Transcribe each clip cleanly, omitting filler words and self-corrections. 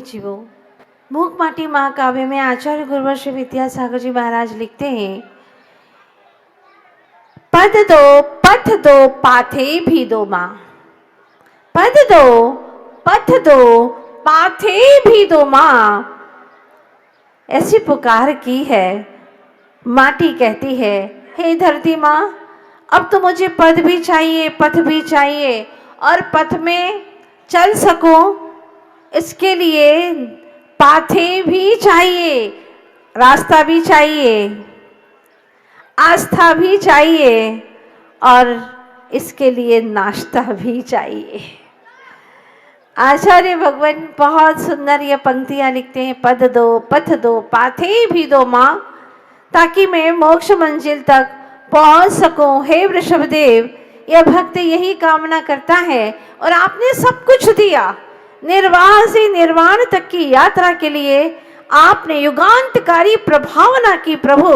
जीवो। मूक माटी महाकाव्य में आचार्य गुरुवर श्री विद्यासागर जी महाराज लिखते हैं, पद दो पथ दो पाथे भी दो माँ। पद दो पथ दो पाथे भी दो माँ। ऐसी पुकार की है। माटी कहती है, हे धरती माँ, अब तो मुझे पद भी चाहिए, पथ भी चाहिए, और पथ में चल सकूं इसके लिए पाथे भी चाहिए, रास्ता भी चाहिए, आस्था भी चाहिए, और इसके लिए नाश्ता भी चाहिए। आचार्य भगवान बहुत सुंदर ये पंक्तियां लिखते हैं, पद दो पथ दो पाथे भी दो माँ, ताकि मैं मोक्ष मंजिल तक पहुंच सकूं। हे वृषभदेव, यह भक्त यही कामना करता है, और आपने सब कुछ दिया। निर्वाह से निर्वाण तक की यात्रा के लिए आपने युगांतकारी प्रभावना की प्रभु,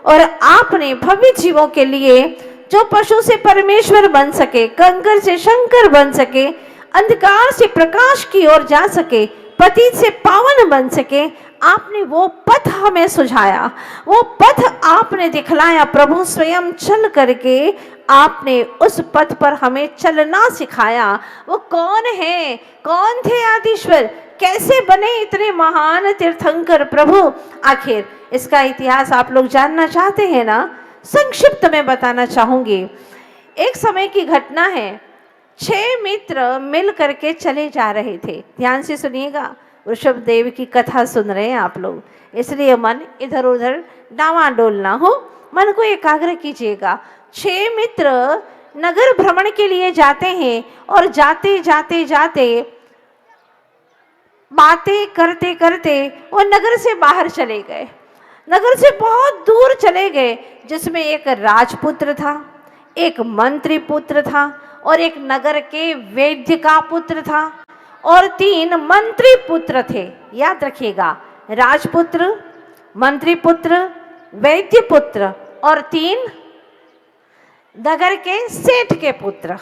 और आपने भव्य जीवों के लिए जो पशु से परमेश्वर बन सके, कंकर से शंकर बन सके, अंधकार से प्रकाश की ओर जा सके, पतित से पावन बन सके, आपने वो पथ हमें सुझाया, वो पथ आपने दिखलाया प्रभु। स्वयं चल करके आपने उस पथ पर हमें चलना सिखाया। वो कौन है, कौन थे आदिश्वर, कैसे बने इतने महान तीर्थंकर प्रभु? आखिर इसका इतिहास आप लोग जानना चाहते हैं ना? संक्षिप्त में बताना चाहूंगी। एक समय की घटना है। 6 मित्र मिल करके चले जा रहे थे। ध्यान से सुनिएगा, वृषभदेव की कथा सुन रहे हैं आप लोग, इसलिए मन इधर उधर डावाडोल ना हो, मन को एकाग्र कीजिएगा। 6 मित्र नगर भ्रमण के लिए जाते हैं, और जाते जाते जाते बातें करते करते वो नगर से बाहर चले गए। नगर से बहुत दूर चले गए, जिसमें एक राजपुत्र था, एक मंत्री पुत्र था, और एक नगर के वैद्य का पुत्र था, और 3 मंत्री पुत्र थे। याद रखिएगा, राजपुत्र, मंत्री पुत्र, वैद्य पुत्र, और 3 नगर के सेठ के पुत्र।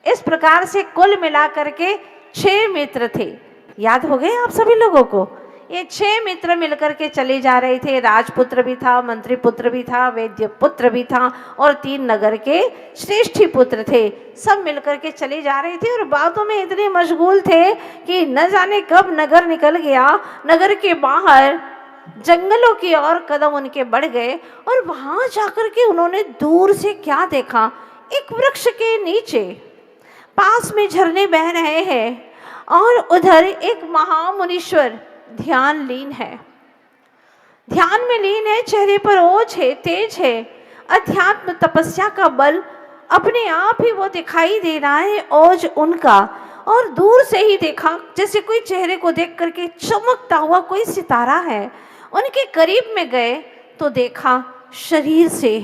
इस प्रकार से कुल मिलाकर के 6 मित्र थे। याद हो गए आप सभी लोगों को? ये 6 मित्र मिलकर के चले जा रहे थे। राजपुत्र भी था, मंत्री पुत्र भी था, वैद्य पुत्र भी था, और 3 नगर के श्रेष्ठी पुत्र थे। सब मिलकर के चले जा रहे थे, और बातों में इतने मशगूल थे कि न जाने कब नगर निकल गया। नगर के बाहर जंगलों की ओर कदम उनके बढ़ गए, और वहां जाकर के उन्होंने दूर से क्या देखा? एक वृक्ष के नीचे पास में झरने बह रहे हैं, और उधर एक महामुनीश्वर ध्यान लीन है। ध्यान में लीन है, चेहरे पर ओज है, तेज है, अध्यात्म तपस्या का बल अपने आप ही वो दिखाई दे रहा है, ओज उनका। और दूर से ही देखा जैसे कोई चेहरे को देख करके चमकता हुआ कोई सितारा है। उनके करीब में गए तो देखा शरीर से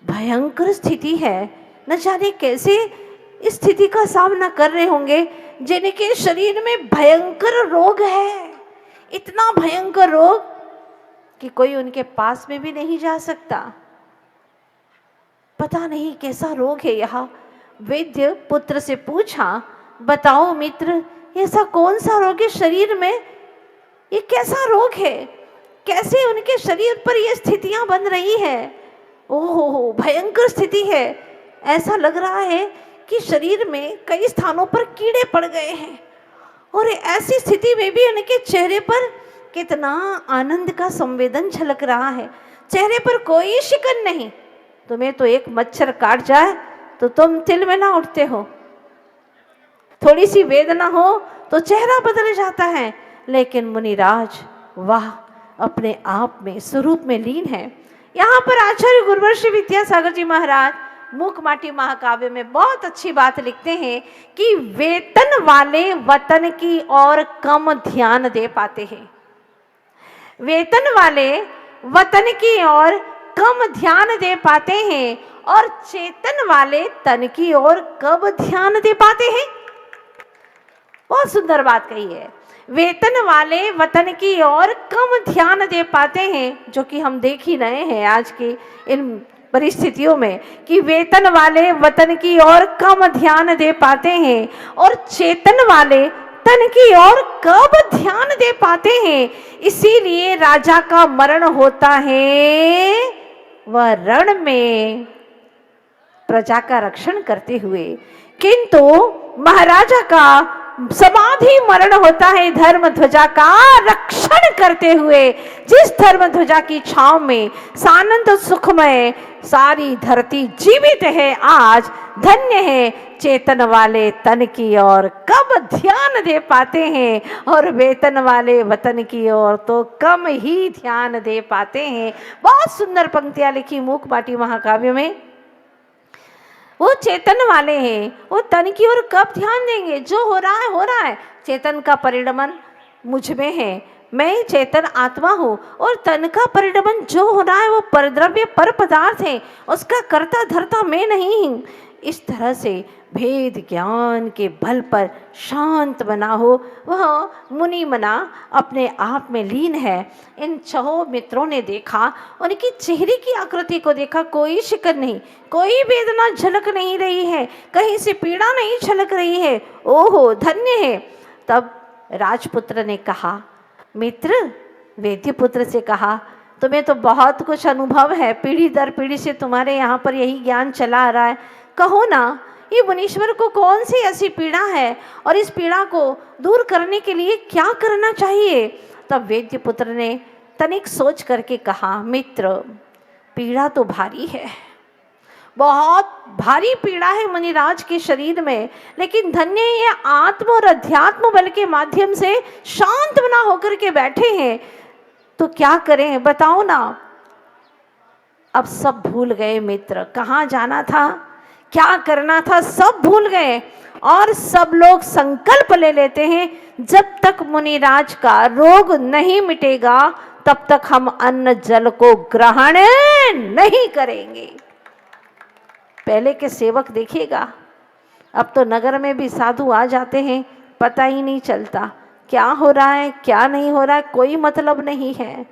भयंकर स्थिति है। न जाने कैसे इस स्थिति का सामना कर रहे होंगे, जिनके शरीर में भयंकर रोग है। इतना भयंकर रोग कि कोई उनके पास में भी नहीं जा सकता। पता नहीं कैसा रोग है यह। वैद्य पुत्र से पूछा, बताओ मित्र, ऐसा कौन सा रोग है शरीर में? ये कैसा रोग है? कैसे उनके शरीर पर ये स्थितियां बन रही है? ओहो, भयंकर स्थिति है। ऐसा लग रहा है कि शरीर में कई स्थानों पर कीड़े पड़ गए हैं, और ऐसी स्थिति में भी उनके चेहरे पर कितना आनंद का संवेदन झलक रहा है। चेहरे पर कोई शिकन नहीं। तुम्हें तो एक मच्छर काट जाए तो तुम तिलमिला उठते हो, थोड़ी सी वेदना हो तो चेहरा बदल जाता है। लेकिन मुनिराज वाह, अपने आप में स्वरूप में लीन है। यहाँ पर आचार्य गुरुवर श्री विद्यासागर जी महाराज मूक माटी महाकाव्य में बहुत अच्छी बात लिखते हैं कि वेतन वाले वतन की ओर कम ध्यान दे पाते हैं। वेतन वाले वतन की ओर कम ध्यान दे पाते हैं, और चेतन वाले तन की ओर कब ध्यान दे पाते हैं? बहुत सुंदर बात कही है। वेतन वाले वतन की ओर कम ध्यान दे पाते हैं, जो कि हम देख ही रहे हैं आज की इन परिस्थितियों में, कि वेतन वाले वतन की ओर कम ध्यान दे पाते हैं, और चेतन वाले तन की ओर कब ध्यान दे पाते हैं। इसीलिए राजा का मरण होता है वह रण में प्रजा का रक्षण करते हुए, किंतु महाराजा का समाधि मरण होता है धर्म ध्वजा का रक्षण करते हुए। जिस धर्म ध्वजा की छांव में सानंद सुखमय सारी धरती जीवित है आज, धन्य है चेतन वाले तन की ओर कब ध्यान दे पाते हैं, और वेतन वाले वतन की ओर तो कम ही ध्यान दे पाते हैं। बहुत सुंदर पंक्तियां लिखी मूक बाटी महाकाव्य में। वो चेतन वाले हैं, वो तन की ओर कब ध्यान देंगे। जो हो रहा है हो रहा है, चेतन का परिणमन मुझ में है, मैं चेतन आत्मा हूँ, और तन का परिणमन जो हो रहा है वो परद्रव्य पर पदार्थ है, उसका कर्ता धर्ता मैं नहीं हूँ। इस तरह से भेद ज्ञान के बल पर शांत बना हो वह मुनि मना अपने आप में लीन है। इन छहों मित्रों ने देखा, उनकी चेहरे की आकृति को देखा, कोई शिकन नहीं, कोई वेदना झलक नहीं रही है, कहीं से पीड़ा नहीं झलक रही है। ओहो धन्य है। तब राजपुत्र ने कहा, मित्र वेद्यपुत्र से कहा, तुम्हें तो बहुत कुछ अनुभव है, पीढ़ी दर पीढ़ी से तुम्हारे यहाँ पर यही ज्ञान चला आ रहा है, कहो ना ये मुनीश्वर को कौन सी ऐसी पीड़ा है और इस पीड़ा को दूर करने के लिए क्या करना चाहिए। तब वेद्यपुत्र ने तनिक सोच करके कहा, मित्र पीड़ा तो भारी है, बहुत भारी पीड़ा है मुनिराज के शरीर में, लेकिन धन्य ये आत्म और अध्यात्म बल के माध्यम से शांत बना होकर के बैठे हैं। तो क्या करें बताओ ना। अब सब भूल गए मित्र, कहाँ जाना था, क्या करना था, सब भूल गए, और सब लोग संकल्प ले लेते हैं जब तक मुनिराज का रोग नहीं मिटेगा तब तक हम अन्न जल को ग्रहण नहीं करेंगे। पहले के सेवक देखिएगा, अब तो नगर में भी साधु आ जाते हैं, पता ही नहीं चलता क्या हो रहा है क्या नहीं हो रहा है, कोई मतलब नहीं है।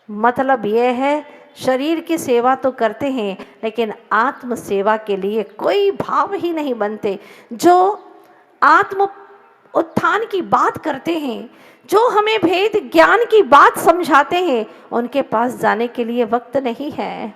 मतलब यह है शरीर की सेवा तो करते हैं लेकिन आत्म सेवा के लिए कोई भाव ही नहीं बनते। जो आत्म उत्थान की बात करते हैं, जो हमें भेद ज्ञान की बात समझाते हैं, उनके पास जाने के लिए वक्त नहीं है।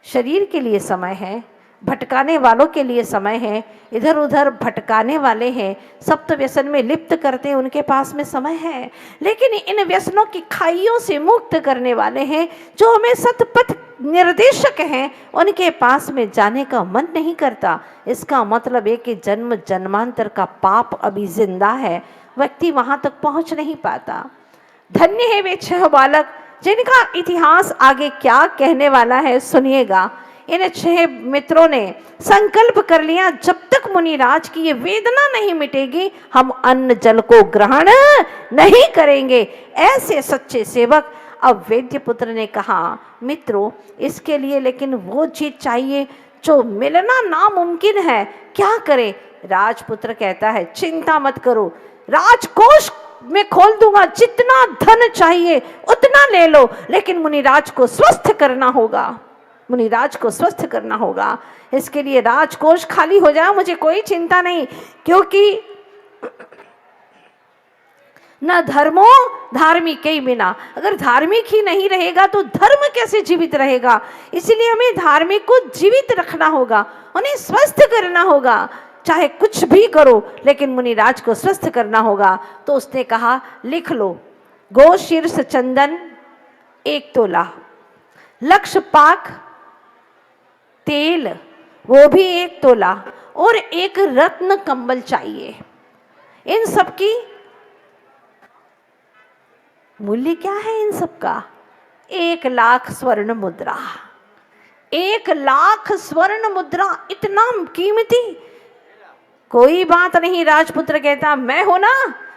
शरीर के लिए समय है, भटकाने वालों के लिए समय है, इधर उधर भटकाने वाले हैं, सप्त व्यसन में लिप्त करते हैं, उनके पास में समय है। लेकिन इन व्यसनों की खाइयों से मुक्त करने वाले हैं, जो हमें सतपथ निर्देशक हैं, उनके पास में जाने का मन नहीं करता। इसका मतलब है कि जन्म जन्मांतर का पाप अभी जिंदा है, व्यक्ति वहां तक पहुंच नहीं पाता। धन्य है वे 6 बालक जिनका इतिहास आगे क्या कहने वाला है सुनिएगा। इन 6 मित्रों ने संकल्प कर लिया, जब तक मुनिराज की ये वेदना नहीं मिटेगी हम अन्न जल को ग्रहण नहीं करेंगे। ऐसे सच्चे सेवक। अब वेद्यपुत्र ने कहा, मित्रों इसके लिए लेकिन वो चीज चाहिए जो मिलना नामुमकिन है, क्या करें। राजपुत्र कहता है, चिंता मत करो, राजकोष में खोल दूंगा, जितना धन चाहिए उतना ले लो, लेकिन मुनिराज को स्वस्थ करना होगा, मुनिराज को स्वस्थ करना होगा। इसके लिए राजकोष खाली हो जाए मुझे कोई चिंता नहीं, क्योंकि न धर्मो धार्मिक ही बिना, अगर धार्मिक ही नहीं रहेगा तो धर्म कैसे जीवित रहेगा। इसलिए हमें धार्मिक को जीवित रखना होगा, उन्हें स्वस्थ करना होगा, चाहे कुछ भी करो लेकिन मुनिराज को स्वस्थ करना होगा। तो उसने कहा, लिख लो, गो शीर्ष चंदन 1 तोला, लक्ष पाक तेल वो भी 1 तोला, और 1 रत्न कंबल चाहिए। इन सब की मूल्य क्या है इन सब का? 1 लाख स्वर्ण मुद्रा। 1 लाख स्वर्ण मुद्रा, इतना कीमती। कोई बात नहीं, राजपुत्र कहता, मैं हो ना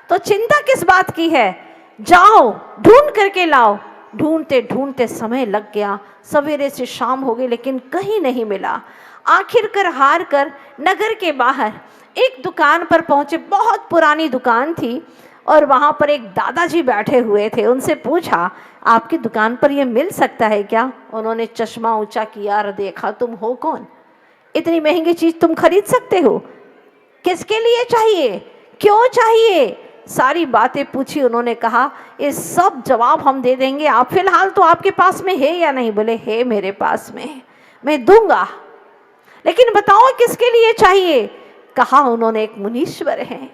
तो चिंता किस बात की है, जाओ ढूंढ करके लाओ। ढूंढते ढूंढते समय लग गया, सवेरे से शाम हो गई लेकिन कहीं नहीं मिला। आखिरकार हार कर नगर के बाहर एक दुकान पर पहुंचे, बहुत पुरानी दुकान थी, और वहां पर एक दादाजी बैठे हुए थे। उनसे पूछा, आपकी दुकान पर यह मिल सकता है क्या? उन्होंने चश्मा ऊंचा किया और देखा, तुम हो कौन, इतनी महंगी चीज तुम खरीद सकते हो, किसके लिए चाहिए, क्यों चाहिए? सारी बातें पूछी। उन्होंने कहा ये सब जवाब हम दे देंगे, आप फिलहाल तो आपके पास में है या नहीं? बोले है मेरे पास में, मैं दूंगा, लेकिन बताओ किसके लिए चाहिए? कहा उन्होंने एक मुनीश्वर हैं,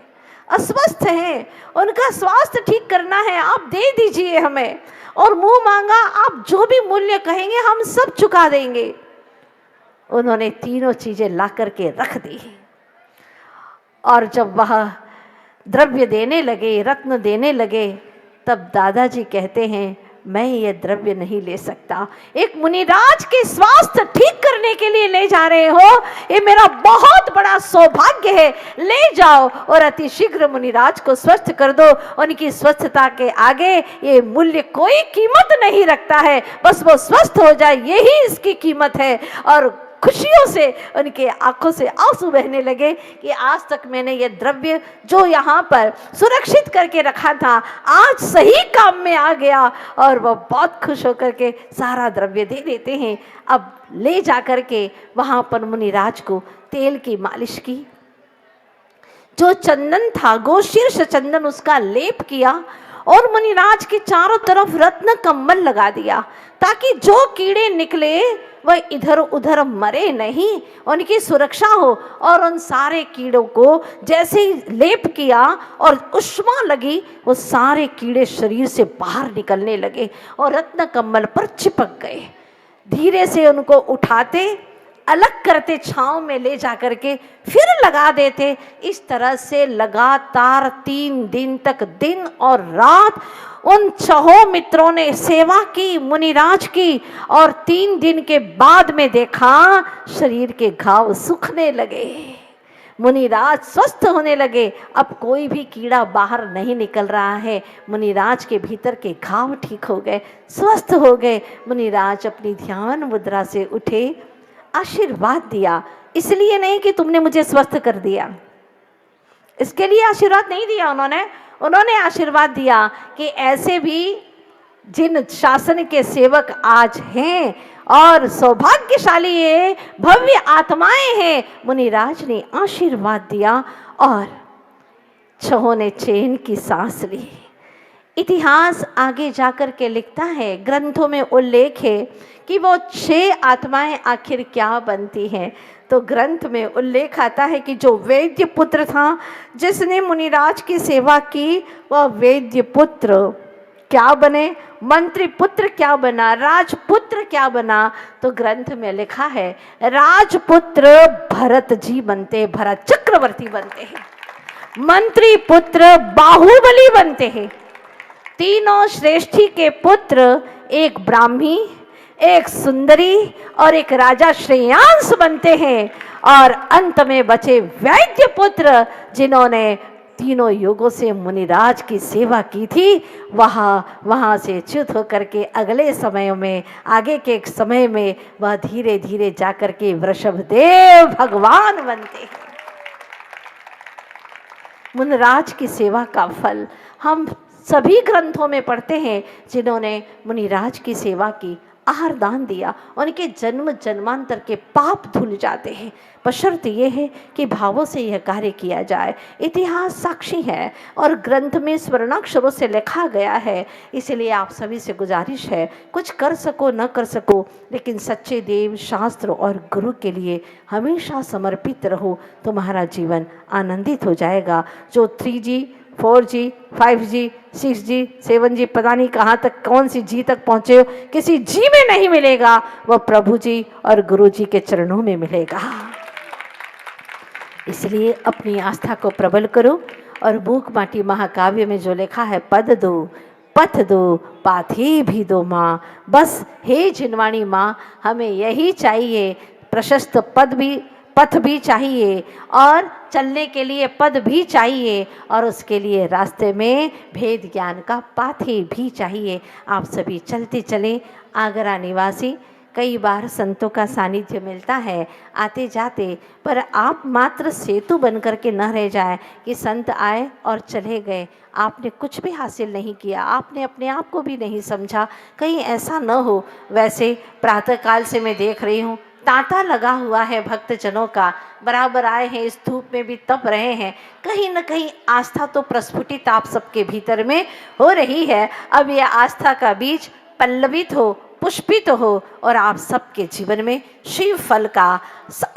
अस्वस्थ हैं, उनका स्वास्थ्य ठीक करना है, आप दे दीजिए हमें, और मुंह मांगा आप जो भी मूल्य कहेंगे हम सब चुका देंगे। उन्होंने तीनों चीजें ला करके रख दी, और जब वह द्रव्य देने लगे, रत्न देने लगे, तब दादाजी कहते हैं मैं ये द्रव्य नहीं ले सकता। एक मुनिराज के स्वास्थ्य ठीक करने के लिए ले जा रहे हो, ये मेरा बहुत बड़ा सौभाग्य है, ले जाओ और अति शीघ्र मुनिराज को स्वस्थ कर दो। उनकी स्वस्थता के आगे ये मूल्य कोई कीमत नहीं रखता है, बस वो स्वस्थ हो जाए यही इसकी कीमत है। और खुशियों से उनके आंखों से आंसू बहने लगे कि आज तक मैंने ये द्रव्य जो यहाँ पर सुरक्षित करके रखा था आज सही काम में आ गया। और वो बहुत खुश होकर के सारा द्रव्य दे देते हैं। अब ले जा कर के वहाँ पर मुनिराज को तेल की मालिश की, जो चंदन था गोशीर्ष चंदन उसका लेप किया, और मुनिराज के चारों तरफ रत्न कम्बल लगा दिया, ताकि जो कीड़े निकले वह इधर उधर मरे नहीं, उनकी सुरक्षा हो। और उन सारे कीड़ों को जैसे ही लेप किया और उष्मा लगी, वो सारे कीड़े शरीर से बाहर निकलने लगे और रत्न कम्बल पर चिपक गए। धीरे से उनको उठाते, अलग करते, छांव में ले जा करके फिर लगा देते। इस तरह से लगातार 3 दिन तक दिन और रात उन 6 मित्रों ने सेवा की मुनिराज की। और 3 दिन के बाद में देखा शरीर के घाव सूखने लगे, मुनिराज स्वस्थ होने लगे। अब कोई भी कीड़ा बाहर नहीं निकल रहा है, मुनिराज के भीतर के घाव ठीक हो गए, स्वस्थ हो गए। मुनिराज अपनी ध्यान मुद्रा से उठे, आशीर्वाद दिया। इसलिए नहीं कि तुमने मुझे स्वस्थ कर दिया, इसके लिए आशीर्वाद नहीं दिया उन्होंने आशीर्वाद दिया कि ऐसे भी जिन शासन के सेवक आज हैं और सौभाग्यशाली ये भव्य आत्माएं हैं, मुनिराज ने आशीर्वाद दिया और 6 ने चैन की सांस ली। इतिहास आगे जाकर के लिखता है, ग्रंथों में उल्लेख है कि वो 6 आत्माएं आखिर क्या बनती हैं। तो ग्रंथ में उल्लेख आता है कि जो वैद्य पुत्र था जिसने मुनिराज की सेवा की, वह वैद्य पुत्र क्या बने, मंत्री पुत्र क्या बना, राजपुत्र क्या बना। तो ग्रंथ में लिखा है राजपुत्र भरत जी बनते, भरत चक्रवर्ती बनते हैं, मंत्री पुत्र बाहुबली बनते हैं। तीनों श्रेष्ठी के पुत्र एक ब्राह्मी, एक सुंदरी और एक राजा श्रेयांश बनते हैं। और अंत में बचे वैद्य पुत्र जिन्होंने तीनों युगों से मुनिराज की सेवा की थी, वहाँ से च्युत होकर के अगले समयों में, आगे के समय में वह धीरे धीरे जाकर के वृषभदेव भगवान बनते हैं। मुनिराज की सेवा का फल हम सभी ग्रंथों में पढ़ते हैं। जिन्होंने मुनिराज की सेवा की, आहार दान दिया, उनके जन्म जन्मांतर के पाप धुल जाते हैं, बशर्ते ये है कि भावों से यह कार्य किया जाए। इतिहास साक्षी है और ग्रंथ में स्वर्णाक्षरों से लिखा गया है। इसलिए आप सभी से गुजारिश है, कुछ कर सको न कर सको, लेकिन सच्चे देव, शास्त्र और गुरु के लिए हमेशा समर्पित रहो, तुम्हारा जीवन आनंदित हो जाएगा। जो 3G 4G 5G 6G 7G पता नहीं कहाँ तक, कौन सी जी तक पहुँचे हो, किसी जी में नहीं मिलेगा, वह प्रभु जी और गुरु जी के चरणों में मिलेगा। इसलिए अपनी आस्था को प्रबल करो। और मूक माटी महाकाव्य में जो लिखा है, पद दो पथ दो पाथी भी दो माँ, बस हे जिनवाणी माँ हमें यही चाहिए, प्रशस्त पथ भी चाहिए और चलने के लिए पद भी चाहिए, और उसके लिए रास्ते में भेद ज्ञान का पाथी भी चाहिए। आप सभी चलते चले। आगरा निवासी, कई बार संतों का सानिध्य मिलता है आते जाते, पर आप मात्र सेतु बन करके न रह जाए कि संत आए और चले गए, आपने कुछ भी हासिल नहीं किया, आपने अपने आप को भी नहीं समझा, कहीं ऐसा न हो। वैसे प्रातःकाल से मैं देख रही हूँ तांता लगा हुआ है भक्तजनों का, बराबर आए हैं, इस धूप में भी तप रहे हैं। कहीं न कहीं आस्था तो प्रस्फुटित आप सबके भीतर में हो रही है। अब यह आस्था का बीज पल्लवित हो, पुष्पित हो और आप सबके जीवन में शिव फल का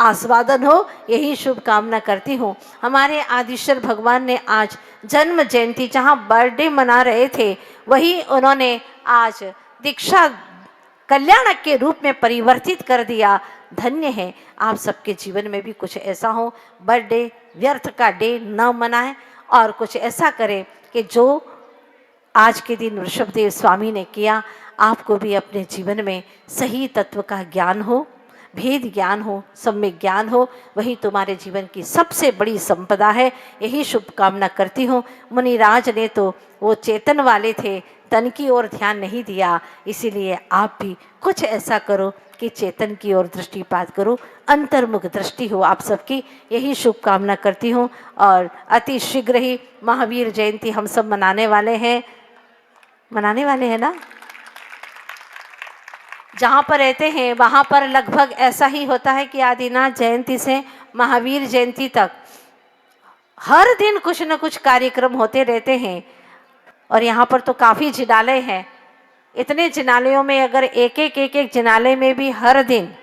आस्वादन हो, यही शुभ कामना करती हूँ। हमारे आदिश्वर भगवान ने आज जन्म जयंती, जहाँ बर्थडे मना रहे थे, वही उन्होंने आज दीक्षा कल्याणक के रूप में परिवर्तित कर दिया। धन्य है। आप सबके जीवन में भी कुछ ऐसा हो, बर्थडे व्यर्थ का डे न मनाएं और कुछ ऐसा करें कि जो आज के दिन ऋषभदेव स्वामी ने किया, आपको भी अपने जीवन में सही तत्व का ज्ञान हो, भेद ज्ञान हो, सम्यक ज्ञान हो, वही तुम्हारे जीवन की सबसे बड़ी संपदा है। यही शुभकामना करती हूँ। मुनिराज ने तो वो चेतन वाले थे, तन की ओर ध्यान नहीं दिया, इसीलिए आप भी कुछ ऐसा करो कि चेतन की ओर दृष्टिपात करो, अंतर्मुख दृष्टि हो आप सबकी, यही शुभकामना करती हूँ। और अति शीघ्र ही महावीर जयंती हम सब मनाने वाले हैं ना। जहाँ पर रहते हैं वहाँ पर लगभग ऐसा ही होता है कि आदिनाथ जयंती से महावीर जयंती तक हर दिन कुछ न कुछ कार्यक्रम होते रहते हैं। और यहाँ पर तो काफ़ी जिनालय हैं। इतने जिनालयों में अगर एक एक जिनालय में भी हर दिन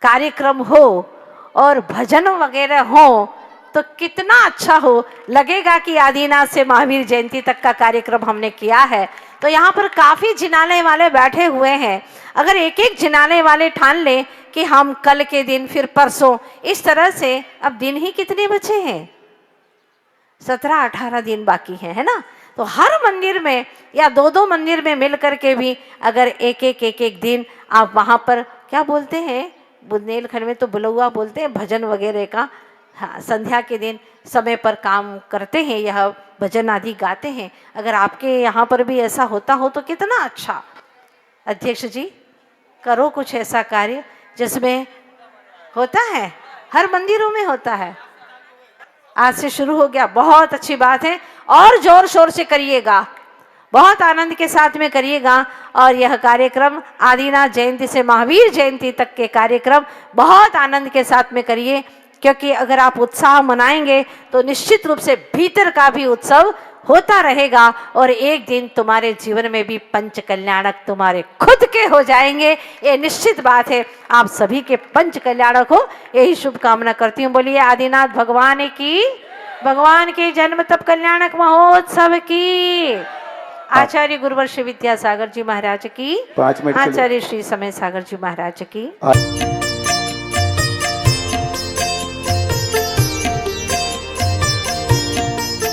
कार्यक्रम हो और भजन वगैरह हो तो कितना अच्छा हो। लगेगा कि आदिनाथ से महावीर जयंती तक का कार्यक्रम हमने किया है। तो यहाँ पर काफ़ी जिनालय वाले बैठे हुए हैं। अगर एक एक जिनालय वाले ठान लें कि हम कल के दिन, फिर परसों, इस तरह से अब दिन ही कितने बचे हैं, 17-18 दिन बाकी हैं, है ना। तो हर मंदिर में या दो मंदिर में मिल करके भी अगर एक एक दिन आप वहाँ पर, क्या बोलते हैं बुंदेलखंड में तो बुलौआ बोलते हैं, भजन वगैरह का, हाँ, संध्या के दिन समय पर काम करते हैं, यह भजन आदि गाते हैं। अगर आपके यहाँ पर भी ऐसा होता हो तो कितना अच्छा। अध्यक्ष जी, करो कुछ ऐसा कार्य जिसमें होता है, हर मंदिरों में होता है। आज से शुरू हो गया, बहुत अच्छी बात है। और जोर शोर से करिएगा, बहुत आनंद के साथ में करिएगा। और यह कार्यक्रम आदिनाथ जयंती से महावीर जयंती तक के कार्यक्रम बहुत आनंद के साथ में करिए, क्योंकि अगर आप उत्साह मनाएंगे तो निश्चित रूप से भीतर का भी उत्सव होता रहेगा और एक दिन तुम्हारे जीवन में भी पंच कल्याणक तुम्हारे खुद के हो जाएंगे। ये निश्चित बात है। आप सभी के पंच कल्याणक हो, यही शुभकामना करती हूँ। बोलिए आदिनाथ भगवान की, भगवान के जन्म तप कल्याणक महोत्सव की। आचार्य गुरुवर श्री विद्यासागर जी महाराज की, आचार्य श्री समय सागर जी महाराज की।